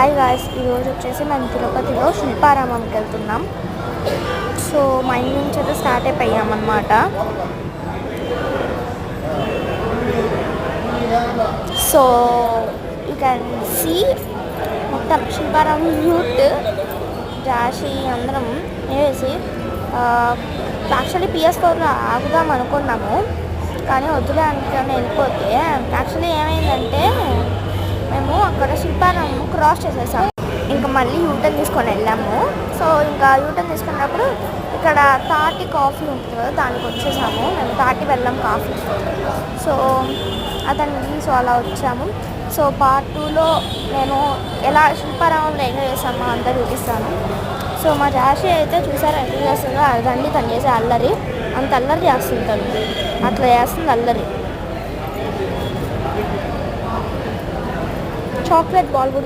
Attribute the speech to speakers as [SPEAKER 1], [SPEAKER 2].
[SPEAKER 1] Hi guys, ఈరోజు వచ్చేసి మేము తిరుపతిలో శిల్పారామంకి వెళ్తున్నాం. సో మా ఇంటి నుంచి అయితే స్టార్ట్ అయిపోయామన్నమాట. సో యూ క్యాన్ సీ మొత్తం శిల్పారామం రూట్ రాసి అందరం వేసి యాక్చువల్లీ PS4లో ఆగుదాం అనుకున్నాము, కానీ వద్దులే అనుకుని వెళ్ళిపోతే యాక్చువల్లీ ఏమైందంటే మేము అక్కడ శిల్పారామం క్రాస్ చేసేసాము. ఇంకా మళ్ళీ యూటర్న్ తీసుకొని వెళ్ళాము. సో ఇంకా యూటర్న్ తీసుకున్నప్పుడు ఇక్కడ తాటి కాఫీ ఉంటుంది కదా, దానికి వచ్చేసాము. మేము తాటి వెళ్ళాం కాఫీ. సో అలా వచ్చాము. సో పార్ట్ 2లో నేను ఎలా శిల్పారామంలో ఎంజాయ్ చేస్తామో అంతా చూపిస్తాను. సో మా జాషి అయితే చూసారా ఎంత చేస్తుందో, రండి తను చేసే అల్లరి, అంత అల్లరి చేస్తుంటాను, అట్లా చేస్తుంది అల్లరి. చాక్లెట్ బాల్ కూడా